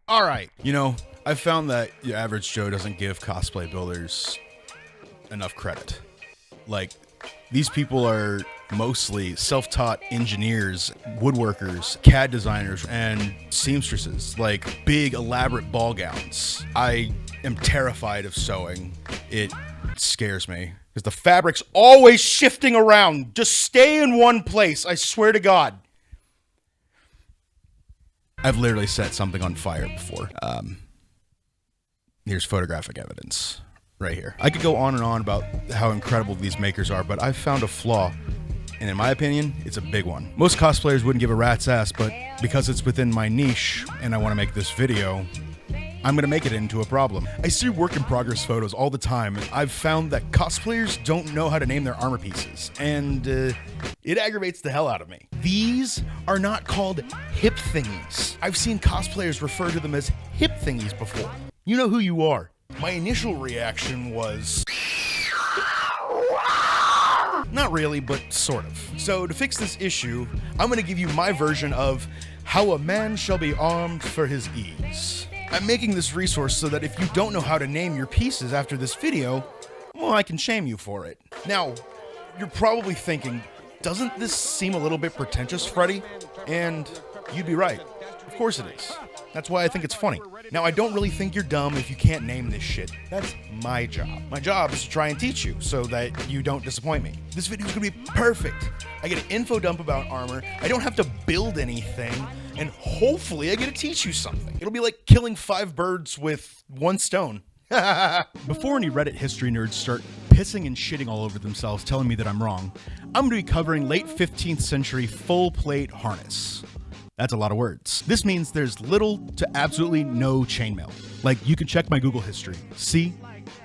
All right. You know, I've found that your average Joe doesn't give cosplay builders enough credit. Like, these people are mostly self-taught engineers, woodworkers, CAD designers, and seamstresses. Like, big, elaborate ball gowns. I am terrified of sewing. It scares me. Because the fabric's always shifting around. Just stay in one place, I swear to God. I've literally set something on fire before. Here's photographic evidence right here. I could go on and on about how incredible these makers are, but I've found a flaw. And in my opinion, it's a big one. Most cosplayers wouldn't give a rat's ass, but because it's within my niche and I want to make this video, I'm going to make it into a problem. I see work in progress photos all the time, and I've found that cosplayers don't know how to name their armor pieces, and it aggravates the hell out of me. These are not called hip thingies. I've seen cosplayers refer to them as hip thingies before. You know who you are. My initial reaction was... not really, but sort of. So to fix this issue, I'm going to give you my version of how a man shall be armed for his ease. I'm making this resource so that if you don't know how to name your pieces after this video, well, I can shame you for it. Now, you're probably thinking, doesn't this seem a little bit pretentious, Freddy? And you'd be right. Of course it is. That's why I think it's funny. Now, I don't really think you're dumb if you can't name this shit. That's my job. My job is to try and teach you so that you don't disappoint me. This video is gonna be perfect. I get an info dump about armor. I don't have to build anything. And hopefully I get to teach you something. It'll be like killing 5 birds with 1 stone. Before any Reddit history nerds start pissing and shitting all over themselves telling me that I'm wrong, I'm going to be covering late 15th century full plate harness. That's a lot of words. This means there's little to absolutely no chainmail. Like, you can check my Google history. See?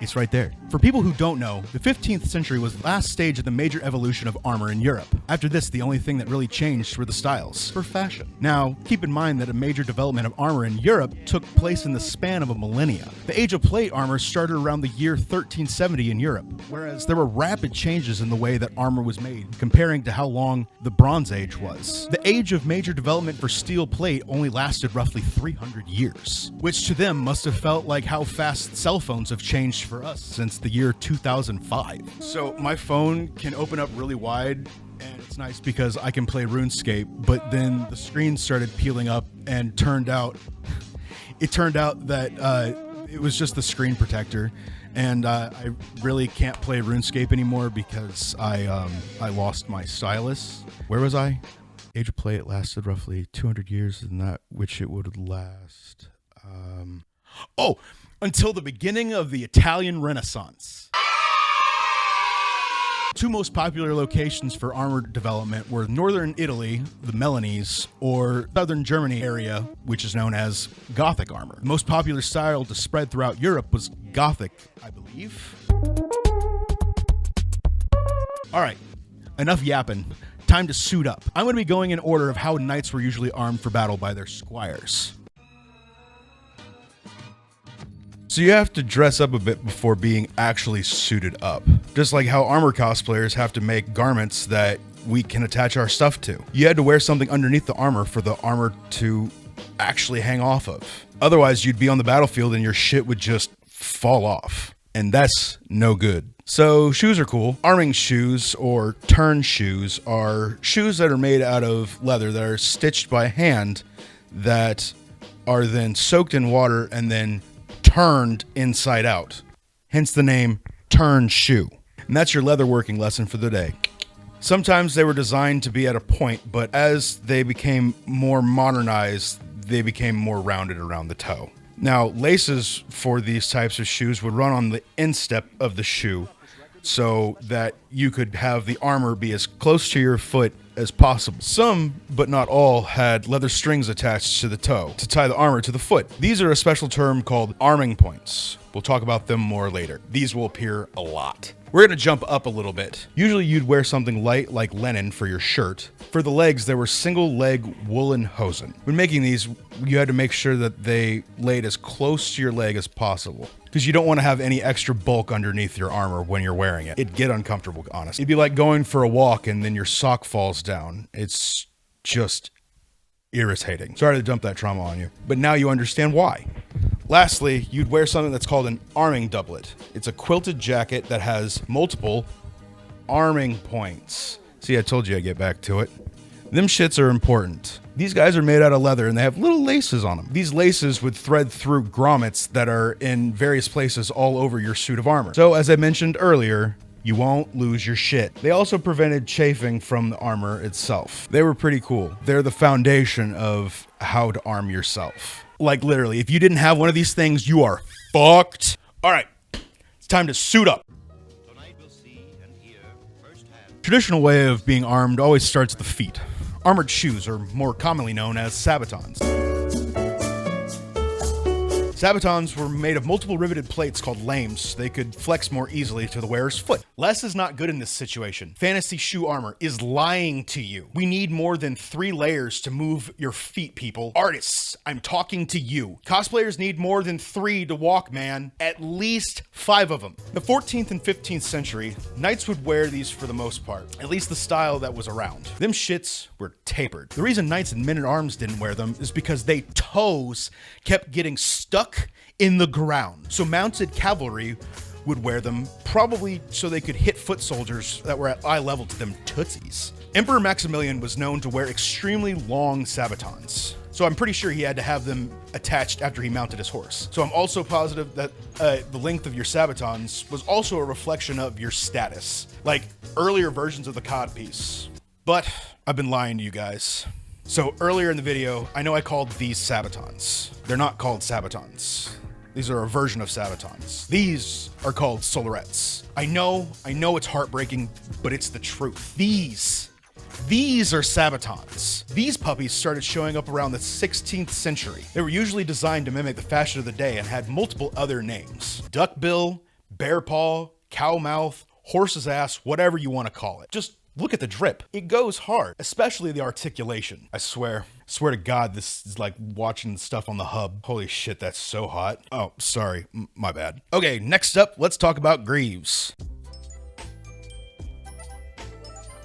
It's right there. For people who don't know, the 15th century was the last stage of the major evolution of armor in Europe. After this, the only thing that really changed were the styles, for fashion. Now, keep in mind that a major development of armor in Europe took place in the span of a millennia. The Age of Plate armor started around the year 1370 in Europe, whereas there were rapid changes in the way that armor was made, comparing to how long the Bronze Age was. The age of major development for steel plate only lasted roughly 300 years, which to them must have felt like how fast cell phones have changed for us since the year 2005. So my phone can open up really wide, and it's nice because I can play RuneScape, but then the screen started peeling up and it turned out that it was just the screen protector, and I really can't play RuneScape anymore because I lost my stylus. Where was I? Age of Play, it lasted roughly 200 years, and that which it would last until the beginning of the Italian Renaissance. 2 most popular locations for armor development were northern Italy, the Milanese, or southern Germany area, which is known as Gothic armor. The most popular style to spread throughout Europe was Gothic, I believe. All right, enough yapping. Time to suit up. I'm going to be going in order of how knights were usually armed for battle by their squires. So you have to dress up a bit before being actually suited up. Just like how armor cosplayers have to make garments that we can attach our stuff to. You had to wear something underneath the armor for the armor to actually hang off of. Otherwise, you'd be on the battlefield and your shit would just fall off. And that's no good. So shoes are cool. Arming shoes, or turn shoes, are shoes that are made out of leather that are stitched by hand that are then soaked in water and then turned inside out. Hence the name turn shoe. And that's your leatherworking lesson for the day. Sometimes they were designed to be at a point, but as they became more modernized, they became more rounded around the toe. Now, laces for these types of shoes would run on the instep of the shoe so that you could have the armor be as close to your foot as possible. Some, but not all, had leather strings attached to the toe to tie the armor to the foot. These are a special term called arming points. We'll talk about them more later. These will appear a lot. We're going to jump up a little bit. Usually you'd wear something light like linen for your shirt. For the legs, there were single leg woolen hosen. When making these, you had to make sure that they laid as close to your leg as possible, because you don't want to have any extra bulk underneath your armor when you're wearing it. It'd get uncomfortable, honestly. It'd be like going for a walk and then your sock falls down. It's just irritating. Sorry to dump that trauma on you, but now you understand why. Lastly, you'd wear something that's called an arming doublet. It's a quilted jacket that has multiple arming points. See, I told you I'd get back to it. Them shits are important. These guys are made out of leather and they have little laces on them. These laces would thread through grommets that are in various places all over your suit of armor. So as I mentioned earlier, you won't lose your shit. They also prevented chafing from the armor itself. They were pretty cool. They're the foundation of how to arm yourself. Like literally, if you didn't have one of these things, you are fucked. All right, it's time to suit up. Traditional way of being armed always starts at the feet. Armored shoes are more commonly known as sabatons. Sabatons were made of multiple riveted plates called lames so they could flex more easily to the wearer's foot. Less is not good in this situation. Fantasy shoe armor is lying to you. We need more than 3 layers to move your feet, people. Artists, I'm talking to you. Cosplayers need more than 3 to walk, man. At least 5 of them. The 14th and 15th century, knights would wear these for the most part. At least the style that was around. Them shits were tapered. The reason knights and men-at-arms didn't wear them is because their toes kept getting stuck in the ground. So mounted cavalry would wear them, probably so they could hit foot soldiers that were at eye level to them tootsies. Emperor Maximilian was known to wear extremely long sabatons. So I'm pretty sure he had to have them attached after he mounted his horse. So I'm also positive that the length of your sabatons was also a reflection of your status, like earlier versions of the codpiece. But I've been lying to you guys. So earlier in the video, I know I called these sabatons. They're not called sabatons. These are a version of sabatons. These are called solarettes. I know it's heartbreaking, but it's the truth. These are sabatons. These puppies started showing up around the 16th century. They were usually designed to mimic the fashion of the day and had multiple other names. Duckbill, bear paw, cow mouth, horse's ass, whatever you want to call it. Just look at the drip. It goes hard, especially the articulation. I swear to God, this is like watching stuff on the hub. Holy shit, that's so hot. Oh, sorry, my bad. Okay, next up, let's talk about greaves.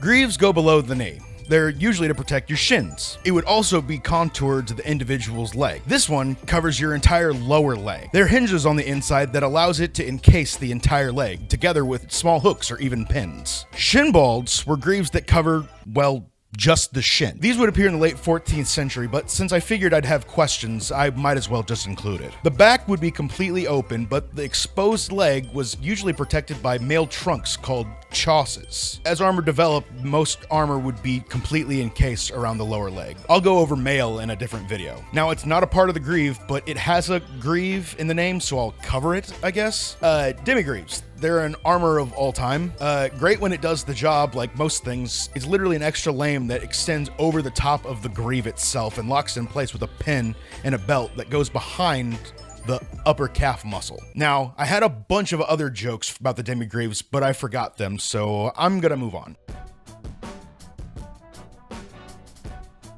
Greaves go below the knee. They're usually to protect your shins. It would also be contoured to the individual's leg. This one covers your entire lower leg. There are hinges on the inside that allows it to encase the entire leg, together with small hooks or even pins. Shin balds were greaves that cover, well, just the shin. These would appear in the late 14th century, but since I figured I'd have questions, I might as well just include it. The back would be completely open, but the exposed leg was usually protected by mail trunks called chausses. As armor developed, most armor would be completely encased around the lower leg. I'll go over mail in a different video. Now, it's not a part of the greave, but it has a greave in the name, so I'll cover it, I guess. Demigreaves. They're an armor of all time. Great when it does the job, like most things. It's literally an extra lame that extends over the top of the greave itself and locks in place with a pin and a belt that goes behind the upper calf muscle. Now, I had a bunch of other jokes about the demigreaves, but I forgot them, so I'm gonna move on.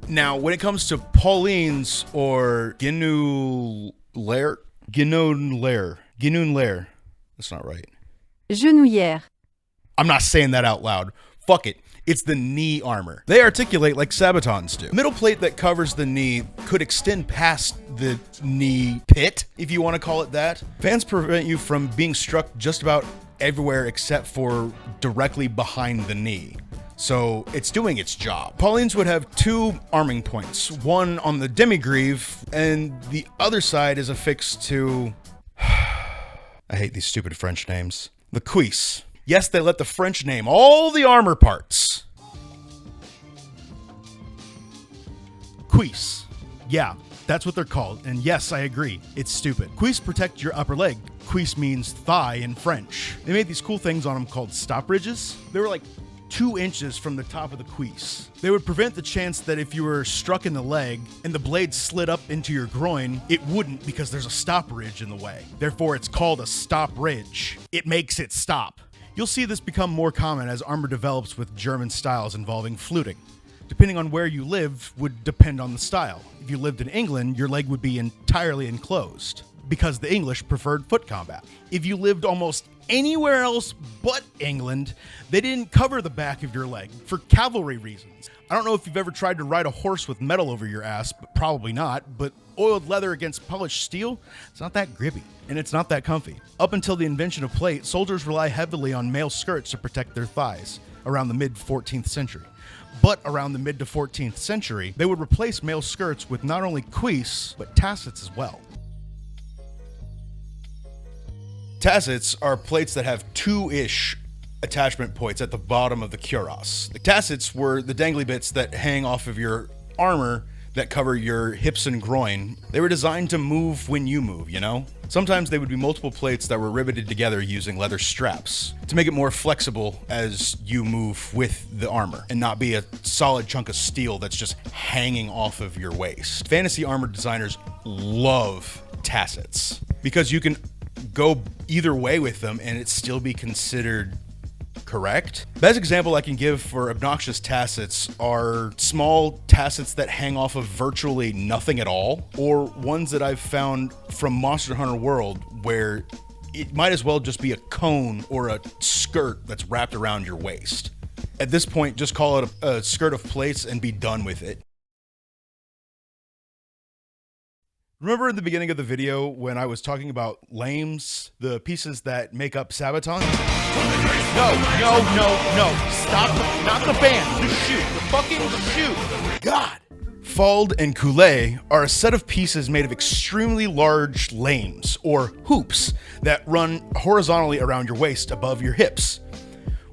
Now, when it comes to Paulines or Genouillère, that's not right. Genouillère. I'm not saying that out loud. Fuck it. It's the knee armor. They articulate like sabatons do. Middle plate that covers the knee could extend past the knee pit, if you want to call it that. Fans prevent you from being struck just about everywhere except for directly behind the knee. So it's doing its job. Paulines would have 2 arming points, one on the demigreave, and the other side is affixed to... I hate these stupid French names. The cuisse. Yes, they let the French name all the armor parts. Cuisse. Yeah, that's what they're called, and yes, I agree, it's stupid. Cuisse protect your upper leg. Cuisse means thigh in French. They made these cool things on them called stop ridges. They were like 2 inches from the top of the cuisse. They would prevent the chance that if you were struck in the leg and the blade slid up into your groin, it wouldn't because there's a stop ridge in the way. Therefore, it's called a stop ridge. It makes it stop. You'll see this become more common as armor develops with German styles involving fluting. Depending on where you lived would depend on the style. If you lived in England, your leg would be entirely enclosed because the English preferred foot combat. If you lived almost anywhere else but England, they didn't cover the back of your leg for cavalry reasons. I don't know if you've ever tried to ride a horse with metal over your ass, but probably not, but oiled leather against polished steel, it's not that grippy, and it's not that comfy. Up until the invention of plate, soldiers rely heavily on male skirts to protect their thighs around the mid-14th century. But around the mid to 14th century, they would replace male skirts with not only cuisse, but tassets as well. Tassets are plates that have two-ish attachment points at the bottom of the cuirass. The tassets were the dangly bits that hang off of your armor that cover your hips and groin. They were designed to move when you move, you know? Sometimes they would be multiple plates that were riveted together using leather straps to make it more flexible as you move with the armor and not be a solid chunk of steel that's just hanging off of your waist. Fantasy armor designers love tassets because you can go either way with them and it still be considered correct. Best example I can give for obnoxious tassets are small tassets that hang off of virtually nothing at all, or ones that I've found from Monster Hunter World where it might as well just be a cone or a skirt that's wrapped around your waist. At this point, just call it a skirt of plates and be done with it. Remember in the beginning of the video when I was talking about lames, the pieces that make up Sabaton? No. Stop. Not the band. The shoe. The fucking shoe. God. Fald and coulee are a set of pieces made of extremely large lames, or hoops, that run horizontally around your waist above your hips.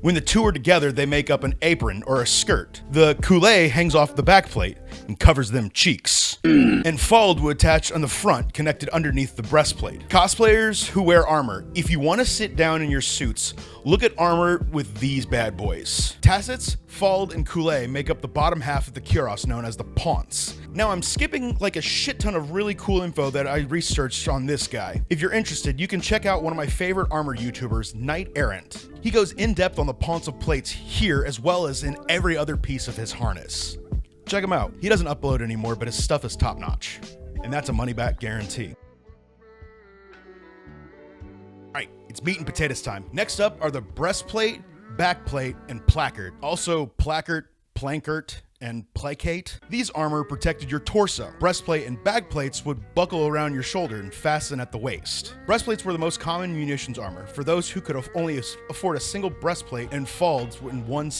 When the two are together, they make up an apron or a skirt. The coulee hangs off the back plate and covers them cheeks. And fald would attach on the front, connected underneath the breastplate. Cosplayers who wear armor, if you want to sit down in your suits, look at armor with these bad boys. Tassets, fald, and coulee make up the bottom half of the cuirass known as the paunce. Now I'm skipping like a shit ton of really cool info that I researched on this guy. If you're interested, you can check out one of my favorite armor YouTubers, Knight Errant. He goes in depth on the paunce of plates here as well as in every other piece of his harness. Check him out. He doesn't upload anymore, but his stuff is top notch. And that's a money back guarantee. Alright, it's meat and potatoes time. Next up are the breastplate, backplate, and placard. Also placard, plankert, and placate. These armor protected your torso. Breastplate and backplates would buckle around your shoulder and fasten at the waist. Breastplates were the most common munitions armor for those who could only afford a single breastplate, and falds in one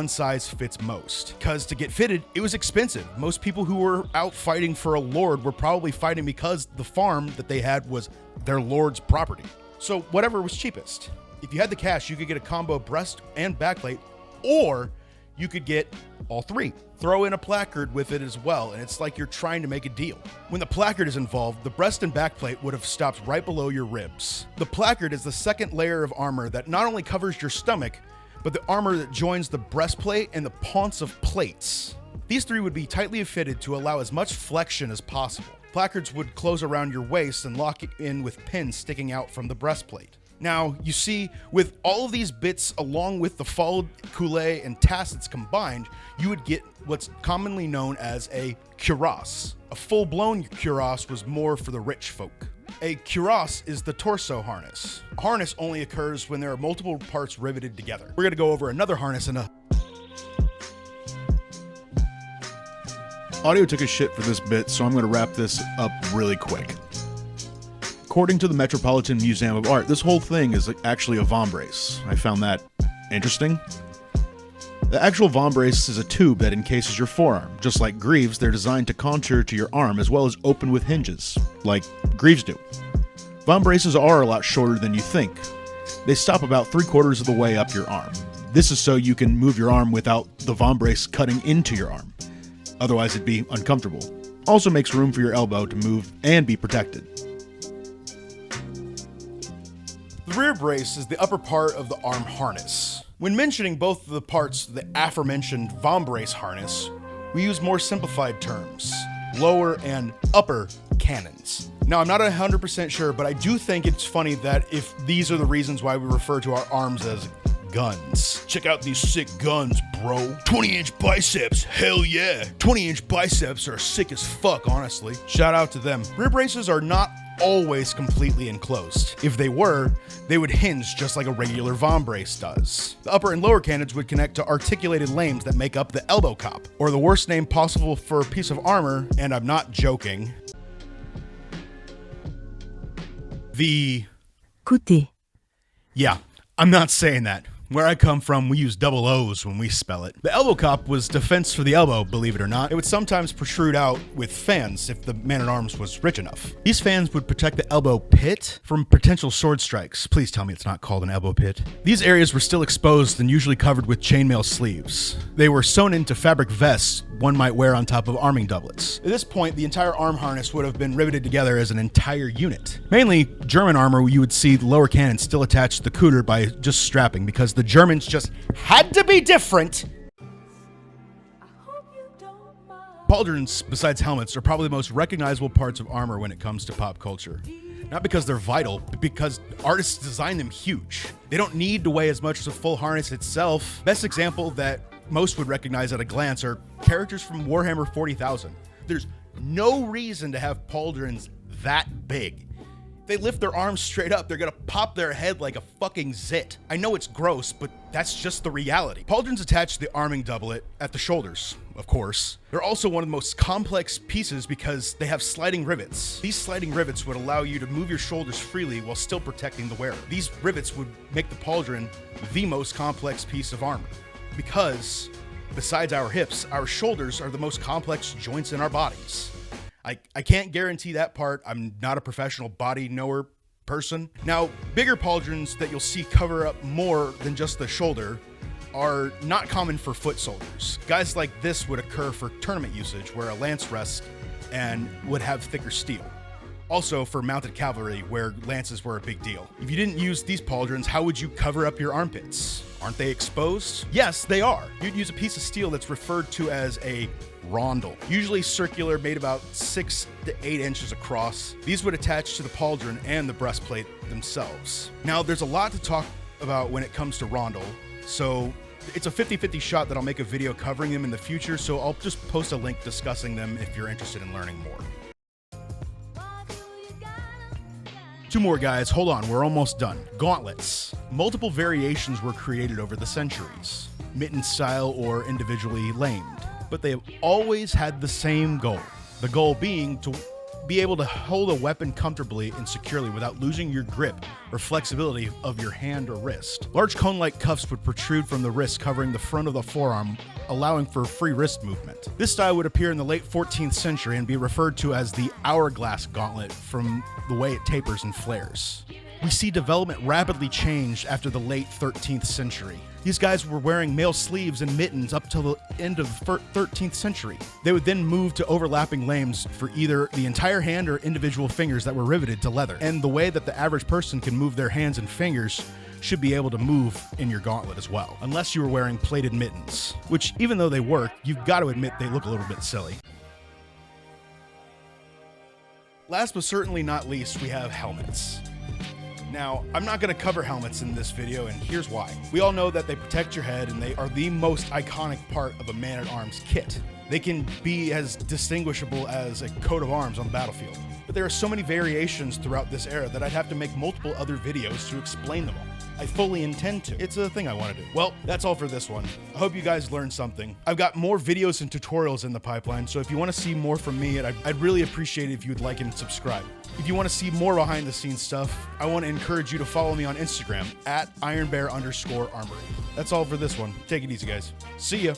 size fits most. Because to get fitted, it was expensive. Most people who were out fighting for a lord were probably fighting because the farm that they had was their lord's property. So whatever was cheapest. If you had the cash, you could get a combo breast and backplate, or you could get all three. Throw in a placard with it as well, and it's like you're trying to make a deal. When the placard is involved, the breast and backplate would have stopped right below your ribs. The placard is the second layer of armor that not only covers your stomach, but the armor that joins the breastplate and the paunce of plates. These three would be tightly fitted to allow as much flexion as possible. Placards would close around your waist and lock it in with pins sticking out from the breastplate. Now, you see, with all of these bits along with the fald, coulee, and tassets combined, you would get what's commonly known as a cuirass. A full-blown cuirass was more for the rich folk. A cuirass is the torso harness. A harness only occurs when there are multiple parts riveted together. We're gonna go over another harness in a... Audio took a shit for this bit, so I'm gonna wrap this up really quick. According to the Metropolitan Museum of Art, this whole thing is actually a vambrace. I found that interesting. The actual vambrace is a tube that encases your forearm. Just like greaves, they're designed to contour to your arm as well as open with hinges, like greaves do. Vambraces are a lot shorter than you think. They stop about 3/4 of the way up your arm. This is so you can move your arm without the vambrace cutting into your arm. Otherwise it'd be uncomfortable. Also makes room for your elbow to move and be protected. The rear brace is the upper part of the arm harness. When mentioning both of the parts of the aforementioned vambrace harness, we use more simplified terms, lower and upper cannons. Now, I'm not 100% sure, but I do think it's funny that if these are the reasons why we refer to our arms as guns. Check out these sick guns, bro. 20-inch biceps, hell yeah. 20-inch biceps are sick as fuck, honestly. Shout out to them. Rear braces are not always completely enclosed. If they were, they would hinge just like a regular vambrace does. The upper and lower cannons would connect to articulated lames that make up the elbow cop, or the worst name possible for a piece of armor, and I'm not joking, the côté. Yeah, I'm not saying that. Where I come from, we use double O's when we spell it. The elbow cop was defense for the elbow, believe it or not. It would sometimes protrude out with fans if the man-at-arms was rich enough. These fans would protect the elbow pit from potential sword strikes. Please tell me it's not called an elbow pit. These areas were still exposed and usually covered with chainmail sleeves. They were sewn into fabric vests one might wear on top of arming doublets. At this point, the entire arm harness would have been riveted together as an entire unit. Mainly German armor, you would see the lower cannon still attached to the cooter by just strapping, because the Germans just had to be different. Pauldrons, besides helmets, are probably the most recognizable parts of armor when it comes to pop culture. Not because they're vital, but because artists design them huge. They don't need to weigh as much as a full harness itself. Best example that most would recognize at a glance are characters from Warhammer 40,000. There's no reason to have pauldrons that big. If they lift their arms straight up, they're gonna pop their head like a fucking zit. I know it's gross, but that's just the reality. Pauldrons attach to the arming doublet at the shoulders, of course. They're also one of the most complex pieces because they have sliding rivets. These sliding rivets would allow you to move your shoulders freely while still protecting the wearer. These rivets would make the pauldron the most complex piece of armor, because besides our hips, our shoulders are the most complex joints in our bodies. I can't guarantee that part. I'm not a professional body knower person. Now, bigger pauldrons that you'll see cover up more than just the shoulder are not common for foot soldiers. Guys like this would occur for tournament usage, where a lance rests and would have thicker steel. Also for mounted cavalry, where lances were a big deal. If you didn't use these pauldrons, how would you cover up your armpits? Aren't they exposed? Yes, they are. You'd use a piece of steel that's referred to as a rondel, usually circular, made about 6 to 8 inches across. These would attach to the pauldron and the breastplate themselves. Now, there's a lot to talk about when it comes to rondel, so it's a 50-50 shot that I'll make a video covering them in the future, so I'll just post a link discussing them if you're interested in learning more. 2 more, guys. Hold on, we're almost done. Gauntlets. Multiple variations were created over the centuries, mitten style or individually lamed, but they have always had the same goal. The goal being to be able to hold a weapon comfortably and securely without losing your grip or flexibility of your hand or wrist. Large cone-like cuffs would protrude from the wrist, covering the front of the forearm, allowing for free wrist movement. This style would appear in the late 14th century and be referred to as the hourglass gauntlet from the way it tapers and flares. We see development rapidly change after the late 13th century. These guys were wearing mail sleeves and mittens up till the end of the 13th century. They would then move to overlapping lames for either the entire hand or individual fingers that were riveted to leather. And the way that the average person can move their hands and fingers should be able to move in your gauntlet as well, unless you were wearing plated mittens, which, even though they work, you've got to admit they look a little bit silly. Last but certainly not least, we have helmets. Now, I'm not going to cover helmets in this video, and here's why. We all know that they protect your head, and they are the most iconic part of a man-at-arms kit. They can be as distinguishable as a coat of arms on the battlefield. But there are so many variations throughout this era that I'd have to make multiple other videos to explain them all. I fully intend to. It's a thing I want to do. Well, that's all for this one. I hope you guys learned something. I've got more videos and tutorials in the pipeline, so if you want to see more from me, I'd really appreciate it if you would like and subscribe. If you want to see more behind the scenes stuff, I want to encourage you to follow me on Instagram at ironbear_armory. That's all for this one. Take it easy, guys. See ya.